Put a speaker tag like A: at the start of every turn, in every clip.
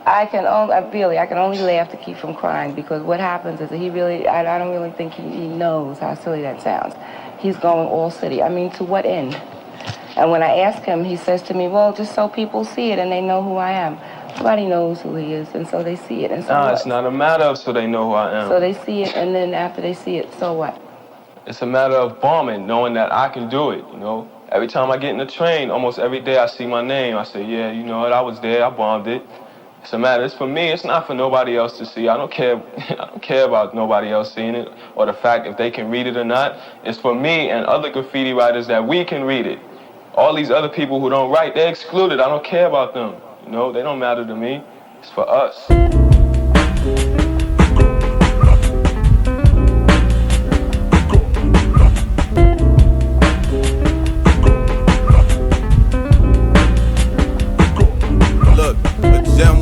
A: I can only laugh to keep from crying, because what happens is that I don't really think he knows how silly that sounds. He's going all city. I mean, to what end? And when I ask him, he says to me, well, just so people see it and they know who I am. Nobody knows who he is, and so they see it. And so
B: no, it's not a matter of so they know who I am.
A: So they see it, and then after they see it, so what?
B: It's a matter of bombing, knowing that I can do it, you know? Every time I get in the train, almost every day I see my name. I say, yeah, you know what, I was there, I bombed it. It's a matter, it's for me, it's not for nobody else to see. I don't care about nobody else seeing it, or the fact if they can read it or not. It's for me and other graffiti writers that we can read it. All these other people who don't write, they're excluded. I don't care about them. You know, they don't matter to me. It's for us.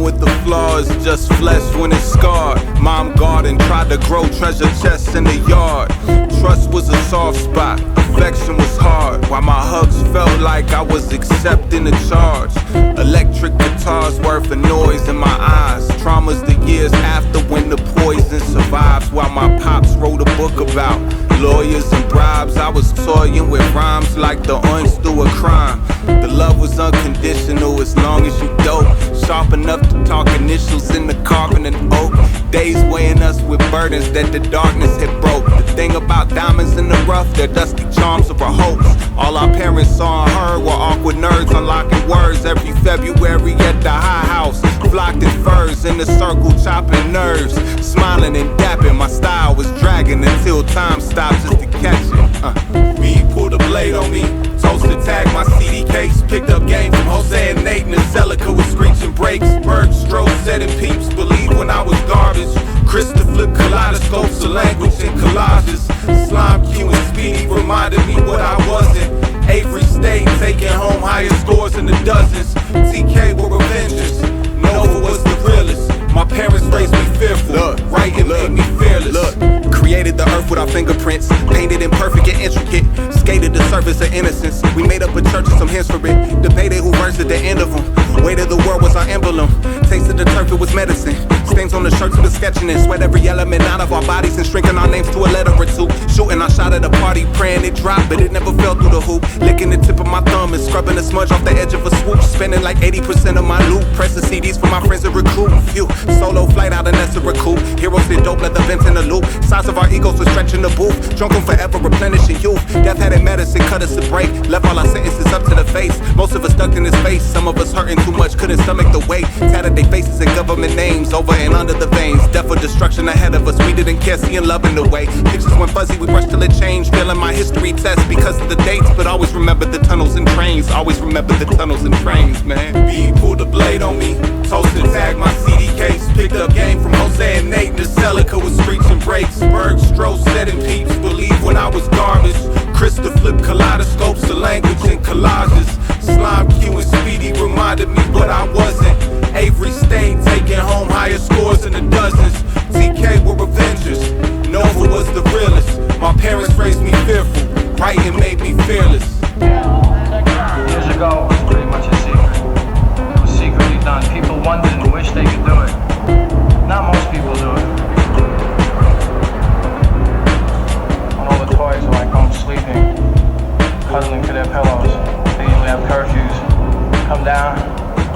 C: With the flaws, just flesh when it's scarred. Mom garden tried to grow treasure chests in the yard. Trust was a soft spot, affection was hard. While my hugs felt like I was accepting a charge. Electric guitars worth of noise in my eyes. Trauma's the years after when the poison survives. While my pops wrote a book about lawyers and bribes. I was toying with rhymes like the oinks do a crime. The love was unconditional as long as you dope. Sharp enough to talk initials in the carbon and oak. Days weighing us with burdens that the darkness had broke. The thing about diamonds in the rough, their dusty charms are a hoax. All our parents saw and heard were awkward nerds unlocking words. Every February at the high house, flocked in furs in the circle, chopping nerves. Smiling and dapping, my style was dragging until time stopped just to catch it. Reed pulled a blade on me, toasted tag my CD case. Picked up game from Jose and Nate, and the Celica with screeching brakes. Berg strode, setting peeps, believe when I was garbage. Krista flipped kaleidoscopes of language and collages. Slime Q and Speedy reminded me what I wasn't. Avery stayed, taking home higher scores in the dozens. TK were Avengers, Nova was the realest. My parents raised me fearful, writing made me fearless. Look, created the earth with our fingerprints, painted imperfect and intricate. Skated the surface of innocence. We made up a church and some hymns for it. Debated who versed at the end of them. Weight of the world was our emblem. Tasted the turf, it was medicine. Stains on the shirts with the sketching and sweat every element out of our bodies and shrinking our names to a letter or two. Shooting our shot at a party, praying it dropped, but it never fell through the hoop. Licking the tip of my thumb and scrubbing the smudge off the edge of a swoop. Spending like 80% of my loot. Pressing CDs for my friends to recruit. Phew. Solo flight out of Nessa Recoup. Heroes did dope, let the vents in the loop. Size of our egos was stretching the booth. Drunk on forever, replenishing youth. Death had in medicine, cut us a break. Left all our sentences up to the face. Most of us stuck in his face. Some of us hurting too much, couldn't stomach the weight. Tatted their faces and government names over and under the veins. Death or destruction ahead of us, we didn't care, seeing love in the way. Pictures went fuzzy, we rushed till it changed. Failing my history test because of the dates, but always remember the tunnels and trains. Always remember the tunnels and trains, man. B pulled a blade on me, toasted tag my CD case. Picked up game from Jose and Nate, and the Celica with screeching brakes. Berg strode, setting peeps, believe when I was garbage. Krista flipped kaleidoscopes of language and collages. Slime Q and Speedy reminded me what I wasn't. Avery stayed, taking home higher scores in the dozens. TK were Avengers, Nova was the realest. My parents raised me fearful, writing made me fearless.
D: Years ago, it was pretty much a secret. It was secretly done. People wondered and wished they could do it. Not most people do it. When all the toys are like home sleeping, cuddling to their pillows, they usually have curfews. Come down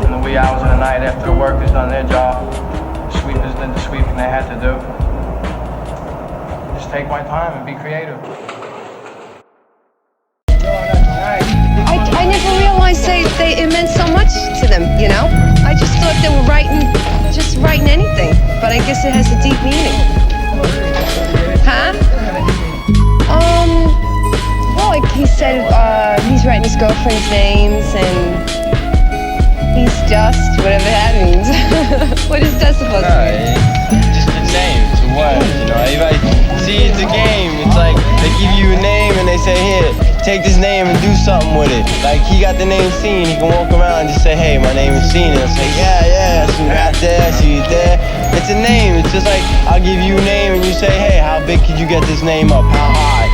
D: in the wee hours of the night after the workers done their job. The sweepers did the sweeping they had to do. Just take my time and be creative.
E: I never realized it meant so much to them, you know? I just thought they were writing anything, but I guess it has a deep meaning. Huh? Well, like he said, he's writing his girlfriend's names, and he's just, whatever that means. What is that supposed to mean?
F: Just a name, it's a word, you know? Everybody, see, it's a game. It's like, they give you a name and they say, here, take this name and do something with it. Like, he got the name Scene, he can walk around and just say, hey, my name is Scene. And I'll say, yeah, I see you right there, I see you there. It's a name, it's just like, I'll give you a name and you say, hey, how big could you get this name up? How high?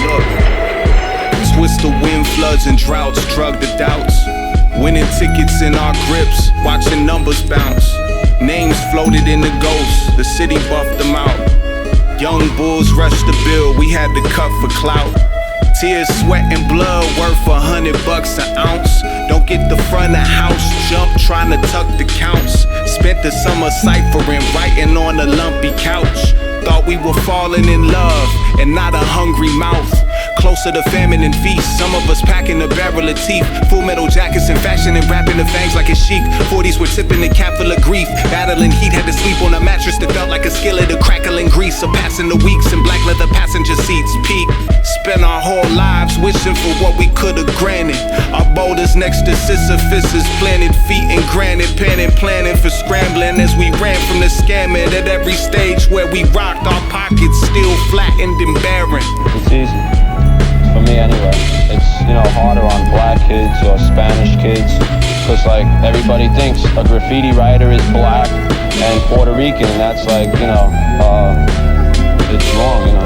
C: Look, twist the wind, floods and droughts, drug the doubts. Winning tickets in our grips, watching numbers bounce. Names floated in the ghosts, the city buffed them out. Young bulls rushed the bill, we had to cut for clout. Tears, sweat, and blood worth $100 an ounce. Don't get the front of house jump trying to tuck the counts. Spent the summer ciphering, writing on a lumpy couch. Thought we were falling in love and not a hungry mouth. Closer to famine and feast, some of us packing a barrel of teeth. Full metal jackets and fashion and wrapping the fangs like a chic. 40s were tipping the cap full of grief. Battling heat, had to sleep on a mattress that felt like a skillet of crackling grease. Surpassing the weeks in black leather passenger seats. Peak, spent our whole lives wishing for what we could've granted. Our boulders next to Sisyphus planted feet in granite. Pen and planning for scrambling as we ran from the scamming. At every stage where we rocked, our pockets still flattened and barren.
G: It's easy. For me anyway. It's, harder on black kids or Spanish kids. Cause like everybody thinks a graffiti writer is black and Puerto Rican, and that's like, it's wrong,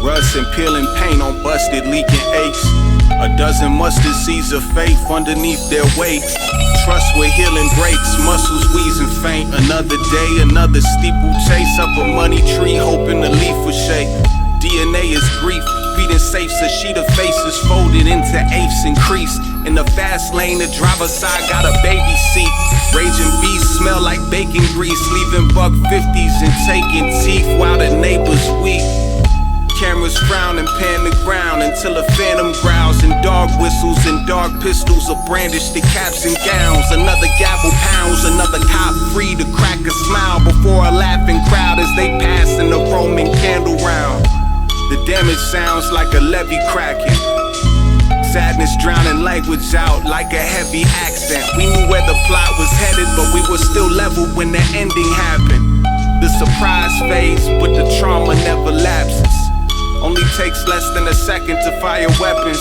C: Rust and peeling paint on busted, leaking aches. A dozen mustard seeds of faith underneath their weight. Trust where healing breaks, muscles wheezing faint. Another day, another steeplechase up a money tree, hoping the leaf will shake. DNA is grief, feeding safes, a sheet of faces folded into eighths increased. In the fast lane, the driver's side got a baby seat. Raging beasts smell like bacon grease, leaving buck 50s and taking teeth while the neighbors weep. Cameras frown and pan the ground until a phantom growls, and dog whistles and dark pistols are brandished the caps and gowns. Another gavel pounds, another cop free to crack a smile before a laughing crowd as they pass in the Roman candle round. The damage sounds like a levee cracking. Sadness drowning language out like a heavy accent. We knew where the plot was headed, but we were still level when the ending happened. The surprise fades, but the trauma never lapses. Only takes less than a second to fire weapons.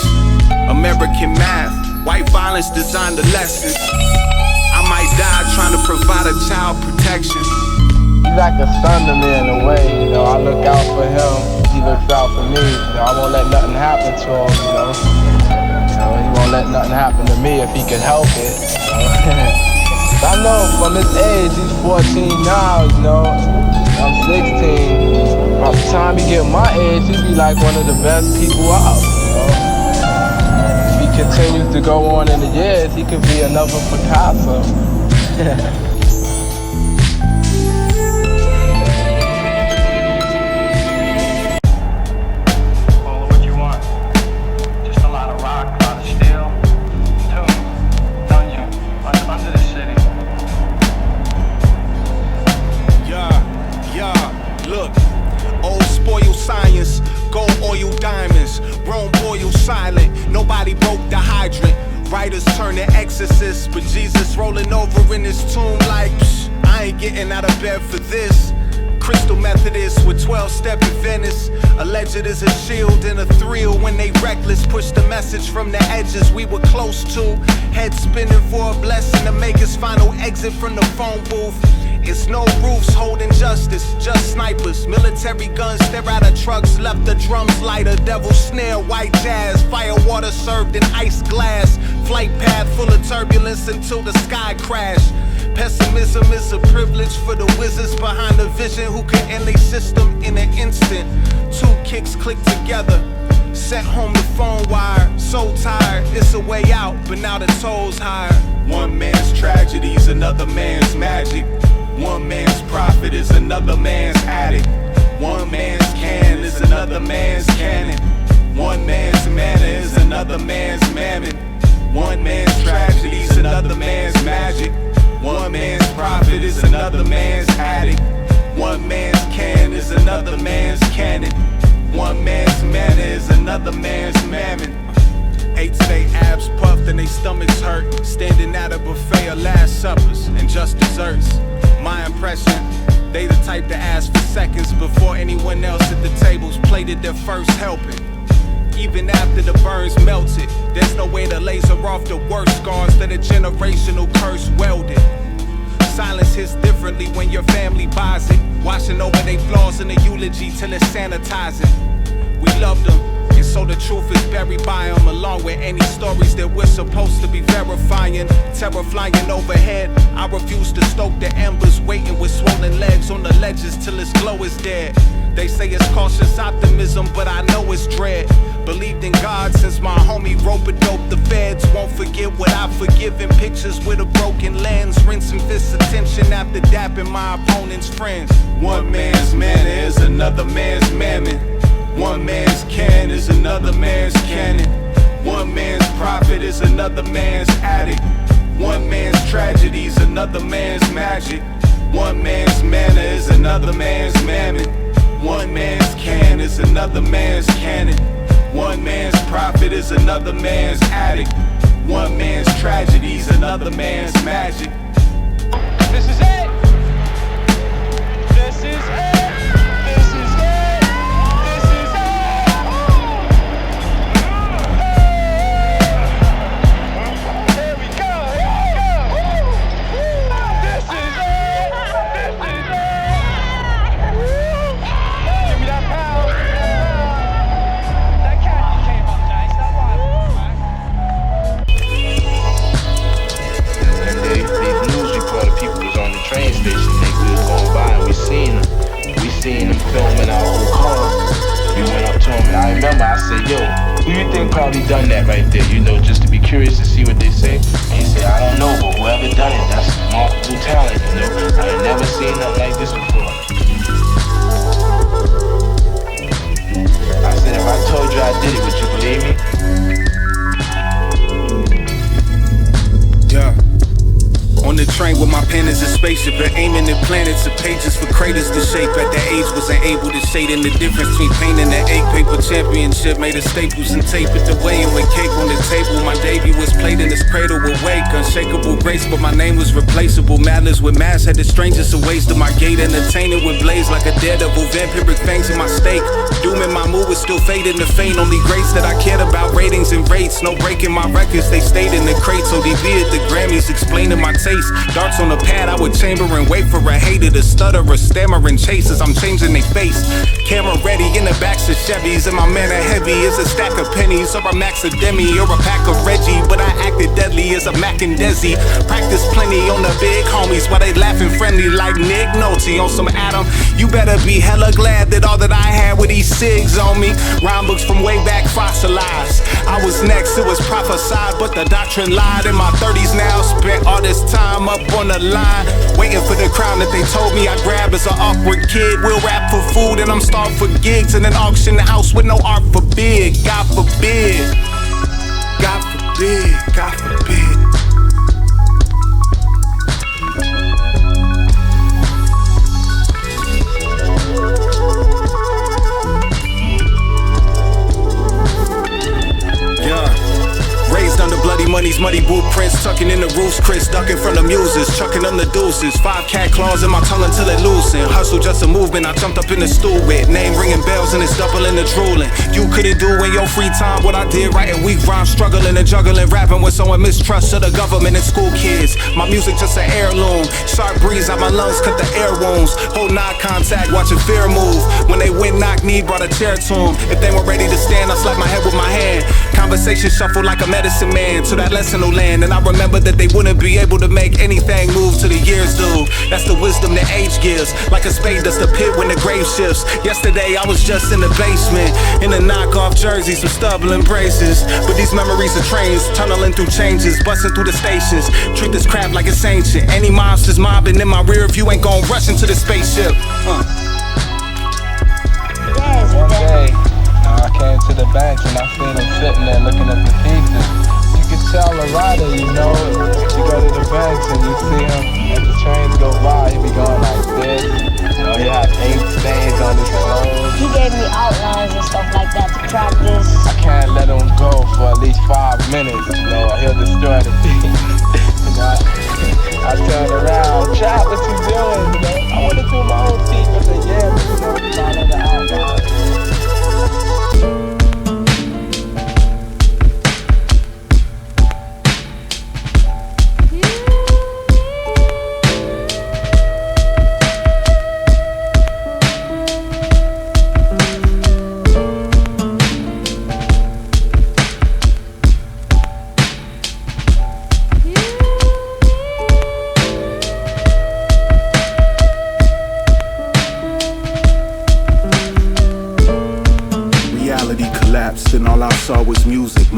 C: American math, white violence designed the lessons. I might die trying to provide a child protection.
D: He's like a son to me in a way, I look out for him, he looks out for me. I won't let nothing happen to him, he won't let nothing happen to me if he can help it. I know from his age, he's 14 now, I'm 16. By the time he get my age, he'd be like one of the best people out, If he continues to go on in the years, he could be another Picasso. Call it what you want. Just a lot of rock, a lot of steel, tomb, dungeon, under the city.
C: Look. Old spoiled science, gold oil diamonds, Rome boil silent, nobody broke the hydrant. Writers turn to exorcists, but Jesus rolling over in his tomb like, I ain't getting out of bed for this. Crystal Methodist with 12-step Venice. Alleged as a shield and a thrill when they reckless. Push the message from the edges we were close to. Head spinning for a blessing to make his final exit from the phone booth. It's no roofs holding justice, just snipers. Military guns stare out of trucks, left the drums lighter. Devil snare, white jazz, fire water served in ice glass. Flight path full of turbulence until the sky crash. Pessimism is a privilege for the wizards behind the vision who can end their system in an instant. Two kicks click together, sent home the phone wire. So tired, it's a way out, but now the toll's higher. One man's tragedy's another man's magic. One man's profit is another man's addict. One man's can is another man's cannon. One man's manna is another man's mammon. One man's tragedy is another man's magic. One man's profit is another man's addict. One man's can is another man's cannon. One man's manna is another man's mammon. Ate till they abs puffed and they stomachs hurt. Standing at a buffet of last suppers and just desserts. My impression, they the type to ask for seconds before anyone else at the tables plated their first helping. even after the burns melted. There's no way to laser off the worst scars that a generational curse welded. Silence hits differently when your family buys it. Washing over their flaws in the eulogy till it's sanitizing. We loved them, and so the truth is buried by them, along with any stories that we're supposed to be verifying. Terror flying overhead, I refuse to stoke the embers, waiting with swollen legs on the ledges till its glow is dead. They say it's cautious optimism, but I know it's dread. Believed in God since my homie rope-a-dope. The feds won't forget what I've forgiven. Pictures with a broken lens, rinsing fists attention after dapping my opponent's friends. One man's manna is another man's mammon. One man's can is another man's cannon. One man's profit is another man's addict. One man's tragedy is another man's magic. One man's manna is another man's mammon. One man's can is another man's cannon. One man's profit is another man's addict. One man's tragedy is another man's magic.
F: This is it. This is it. This is it. This is it. Here we go. This is it. This is it. Give me that pound. That cat came up nice. That one.
H: These news reporter people was on the train station. We was going by and we seen them filming our whole car. We went up to them and I remember I said, yo, who you think probably done that right there? You know, just to be curious to see what they say. And he said, I don't know, but whoever done it, that's multiple talent, you know. I ain't never seen nothing like this before. I said, if I told you I did it, would you believe me?
C: Yeah. On the train with my pen as a spaceship and aiming at planets and pages for craters to shape. At that age wasn't able to shade in the difference between pain and that egg paper championship. Made of staples and tape it the way and with cake on the table. My debut was played in his cradle with wake. Unshakable grace, but my name was replaceable. Madness with mass had the strangest of ways to my gate. Entertaining with blaze like a daredevil. Vampiric fangs in my steak. Doom in my mood was still fading to fade. Only grace that I cared about ratings and rates. No breaking my records, they stayed in the crates. ODB at the Grammys explaining my taste. Darts on the pad, I would chamber and wait for a hater to stutter or stammer and chase as I'm changing their face. Camera ready in the backs of Chevys, and my manna heavy as a stack of pennies, or a Max of Demi, or a pack of Reggie. But I acted deadly as a Mac and Desi. Practice plenty on the big homies while they laughing friendly like Nick Nolte on some Adam. You better be hella glad that all that I had were these cigs on me. Rhyme books from way back fossilized. I was next, it was prophesied, but the doctrine lied. In my 30s now, spent all this time up on the line, waiting for the crown that they told me I grab as an awkward kid. We'll rap for food and I'm starved for gigs, and then auction the house with no art forbid. God forbid. God forbid. God forbid. Under bloody money's muddy blueprints, tucking in the roofs, Chris ducking from the muses, chucking them the deuces. 5 cat claws in my tongue until it loosen. Hustle just a movement, I jumped up in the stool with name ringing bells and it's doubling the drooling. You couldn't do in your free time what I did, writing weak rhymes, struggling and juggling, rapping with someone mistrust of the government and school kids. My music just an heirloom, sharp breeze out my lungs, cut the air wounds. Hold eye contact, watching fear move. When they went knock knee, brought a chair to them. If they were ready to stand, I slapped my head with my hand. Conversation shuffled like a medicine man to that lesson will land. And I remember that they wouldn't be able to make anything move till the years do. That's the wisdom that age gives, like a spade does the pit when the grave shifts. Yesterday I was just in the basement, in a knockoff jersey, some stubble and braces. But these memories of trains, tunneling through changes, busting through the stations. Treat this crap like it's ancient. Any monsters mobbing in my rear view ain't gon' rush into the spaceship.
F: One day, I came to the banks and I seen him sitting there looking at the pieces. You could tell a rider, you know, you go to the banks and you see him as the trains go by, he be going like this. You know, he had ink stains on his clothes.
I: He gave me outlines and stuff like that to practice.
F: I can't let him go for at least 5 minutes, you know, or he'll destroy the piece. You know, I turned around, Chop, what you doing? You know, I want to do my own piece, but I said, yeah, but you know, follow the outlines.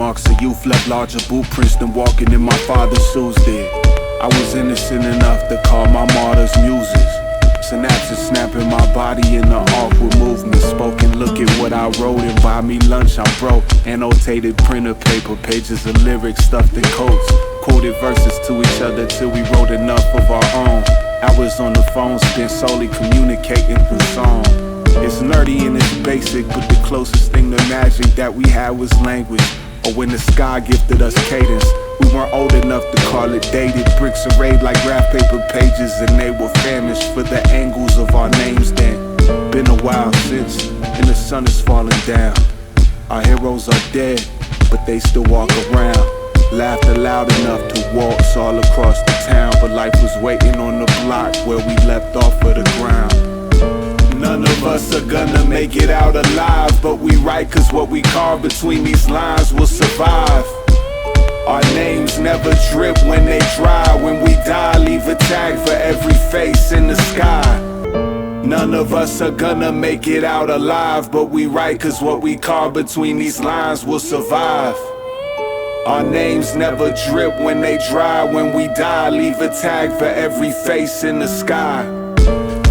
C: marks of youth left larger bootprints than walking in my father's shoes did. I was innocent enough to call my martyrs muses. Synapses snapping my body in the awkward movement. Spoken, look at what I wrote and buy me lunch, I'm broke. Annotated printer paper, pages of lyrics stuffed in coats. Quoted verses to each other till we wrote enough of our own. Hours on the phone spent solely communicating through song. It's nerdy and it's basic, but the closest thing to magic that we had was language. Or when the sky gifted us cadence. We weren't old enough to call it dated. Bricks arrayed like graph paper pages, and they were famished for the angles of our names then. Been a while since, and the sun is falling down. Our heroes are dead, but they still walk around. Laughter loud enough to waltz all across the town, but life was waiting on the block where we left off of the ground. None of us are gonna make it out alive, but we write cause what we carve between these lines will survive. Our names never drip when they dry. When we die, leave a tag for every face in the sky. None of us are gonna make it out alive, but we write cause what we carve between these lines will survive. Our names never drip when they dry. When we die, leave a tag for every face in the sky.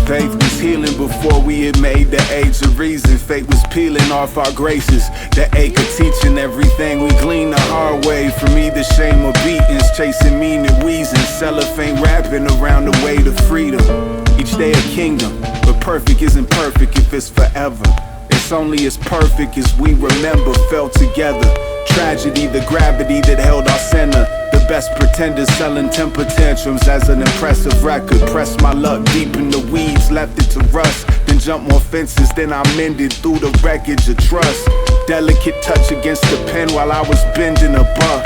C: Faith was healing before we had made the age of reason. Fate was peeling off our graces. The ache of teaching everything we gleaned the hard way. From either shame or beatings, chasing meaning, wheezing. Cellophane wrapping around the way to freedom. Each day a kingdom, but perfect isn't perfect if it's forever. It's only as perfect as we remember felt together. Tragedy, the gravity that held our center. The best pretenders selling temper tantrums as an impressive record. Pressed my luck deep in the weeds, left it to rust. Then jumped more fences than I mended through the wreckage of trust. Delicate touch against the pen while I was bending a buck.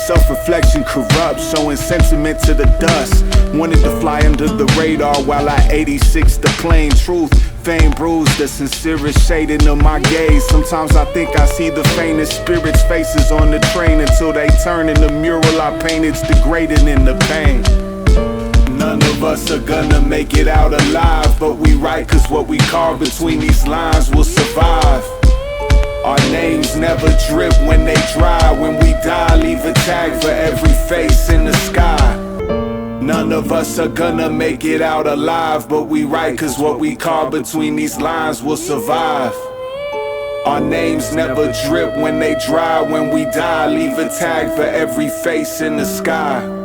C: Self-reflection corrupt, showing sentiment to the dust. Wanted to fly under the radar while I 86 the plain truth. Fame bruised the sincerest shading of my gaze. Sometimes I think I see the faintest spirits' faces on the train until they turn in the mural I painted's degrading in the pain. None of us are gonna make it out alive, but we write cause what we carve between these lines will survive. Our names never drip when they dry. When we die, leave a tag for every face in the sky. None of us are gonna make it out alive, but we write cause what we carve between these lines will survive. Our names never drip when they dry. When we die, leave a tag for every face in the sky.